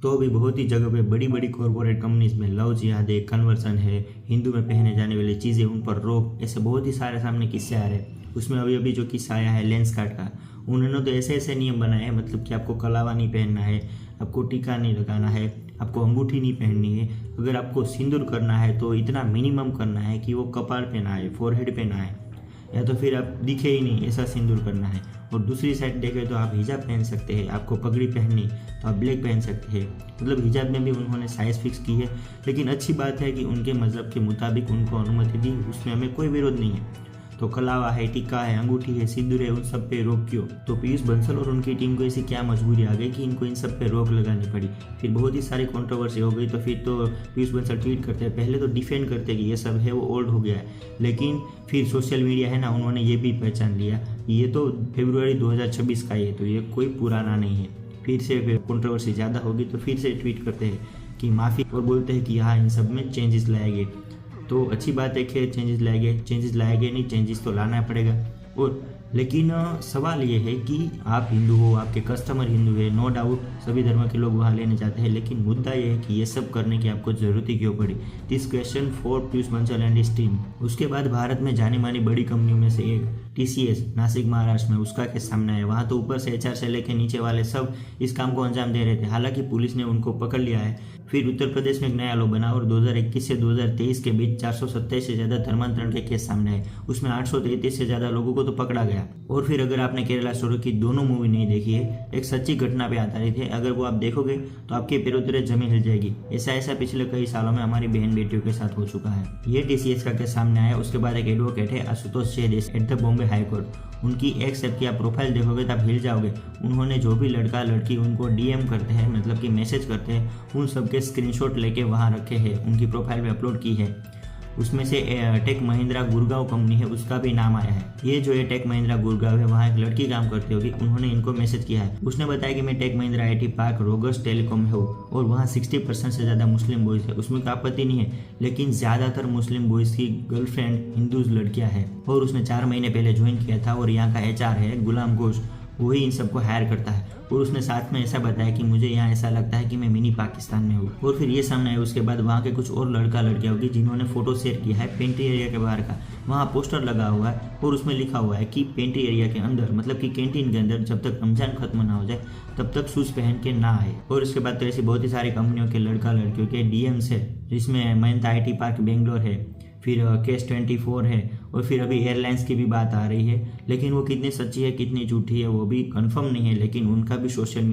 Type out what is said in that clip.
तो भी बहुत ही जगह पे बड़ी बड़ी कॉरपोरेट कंपनीज में लव जिहाद है, कन्वर्सन है, हिंदू में पहने जाने वाली चीज़ें उन पर रोक, ऐसे बहुत ही सारे सामने किस्से आ रहे हैं। उसमें अभी अभी जो किस्सा आया है लेंसकार्ट का, उन्होंने तो ऐसे ऐसे नियम बनाए हैं, मतलब कि आपको कलावा नहीं पहनना है, आपको टीका नहीं लगाना है, आपको अंगूठी नहीं पहननी है, अगर आपको सिंदूर करना है तो इतना मिनिमम करना है कि वो कपाल पे ना आए, फोरहेड पे ना आए, या तो फिर आप दिखे ही नहीं ऐसा सिंदूर करना है। और दूसरी साइड देखें तो आप हिजाब पहन सकते हैं, आपको पगड़ी पहननी तो आप ब्लैक पहन सकते हैं, मतलब हिजाब में भी उन्होंने साइज़ फिक्स की है। लेकिन अच्छी बात है कि उनके मज़हब के मुताबिक उनको अनुमति दी, उसमें हमें कोई विरोध नहीं है। तो कलावा है, टिक्का है, अंगूठी है, सिंदूर है, उन सब पे रोक क्यों? तो पीयूष बंसल और उनकी टीम को ऐसी क्या मजबूरी आ गई कि इनको इन सब पे रोक लगानी पड़ी? फिर बहुत ही सारी कंट्रोवर्सी हो गई। तो फिर तो पीयूष बंसल ट्वीट करते हैं, पहले तो डिफेंड करते कि ये सब है वो ओल्ड हो गया है, लेकिन फिर सोशल मीडिया है ना, उन्होंने ये भी पहचान लिया ये तो फरवरी 2026 का ही है, तो ये कोई पुराना नहीं है। फिर से कंट्रोवर्सी ज़्यादा होगी तो फिर से ट्वीट करते हैं कि माफ़ी, और बोलते हैं कि यहाँ इन सब में चेंजेस लाए गए। तो अच्छी बात है कि चेंजेस लाए गए नहीं, चेंजेस तो लाना पड़ेगा। और लेकिन सवाल ये है कि आप हिंदू हो, आपके कस्टमर हिंदू है, नो डाउट सभी धर्म के लोग वहाँ लेने जाते हैं, लेकिन मुद्दा ये है कि ये सब करने की आपको ज़रूरत ही क्यों पड़ी? This question for Piyush Bansal and his team. उसके बाद भारत में जानी मानी बड़ी कंपनियों में से एक TCS नासिक महाराष्ट्र में, उसका केस सामने आया। वहाँ तो ऊपर से HR से लेकर नीचे वाले सब इस काम को अंजाम दे रहे थे, हालांकि पुलिस ने उनको पकड़ लिया है। फिर उत्तर प्रदेश में एक नया लॉ बना और 2021 से 2023 के बीच 427 से ज़्यादा धर्मांतरण के केस सामने आए, उसमें 833 से ज़्यादा लोगों को तो पकड़ा गया। और फिर अगर आपने केरला स्टोरी की दोनों मूवी नहीं देखी है, एक सच्ची घटना पे आधारित है, अगर वो आप देखोगे तो आपके पैरों तले जमीन हिल जाएगी। ऐसा पिछले कई सालों में हमारी बहन बेटियों के साथ हो चुका है। ये TCS का केस सामने आया। उसके बाद एक एडवोकेट है Ashutosh Jain at the Bombay high court, उनकी एक्स ऐप की आप प्रोफाइल देखोगे तो आप हिल जाओगे। उन्होंने जो भी लड़का लड़की उनको DM करते हैं, मतलब कि मैसेज करते हैं, उन सबके स्क्रीनशॉट लेके वहाँ रखे हैं, उनकी प्रोफाइल पे अपलोड की है। उसमें से टेक महिंद्रा गुड़गांव कंपनी है, उसका भी नाम आया है। ये जो है टेक महिंद्रा गुड़गांव है, वहाँ एक लड़की काम करती होगी, उन्होंने इनको मैसेज किया है। उसने बताया कि मैं टेक महिंद्रा IT पार्क रोगस टेलीकॉम में हूँ और वहाँ 60% से ज़्यादा मुस्लिम बॉयज़ है, उसमें कोई आपत्ति नहीं है, लेकिन ज़्यादातर मुस्लिम बॉयज़ की गर्लफ्रेंड हिंदूज लड़कियाँ हैं। और उसने 4 महीने पहले ज्वाइन किया था और यहाँ का HR है गुलाम घोष, वही इन सबको हायर करता है। और उसने साथ में ऐसा बताया कि मुझे यहाँ ऐसा लगता है कि मैं मिनी पाकिस्तान में हूँ। और फिर ये सामने आया उसके बाद वहाँ के कुछ और लड़का लड़कियाँ होगी जिन्होंने फोटो शेयर किया है पेंट्री एरिया के बाहर का। वहाँ पोस्टर लगा हुआ है और उसमें लिखा हुआ है कि पेंट्री एरिया के अंदर, मतलब कि कैंटीन के अंदर, जब तक रमजान खत्म ना हो जाए तब तक शूज़ पहन के ना आए। और इसके बाद तो ऐसी बहुत ही सारी कंपनियों के लड़का लड़कियों के DMs है, जिसमें महिंद्रा IT पार्क बेंगलोर है, फिर केस 24 है, और फिर अभी एयरलाइंस की भी बात आ रही है। लेकिन वो कितनी सच्ची है कितनी झूठी है वो भी कंफर्म नहीं है, लेकिन उनका भी सोशल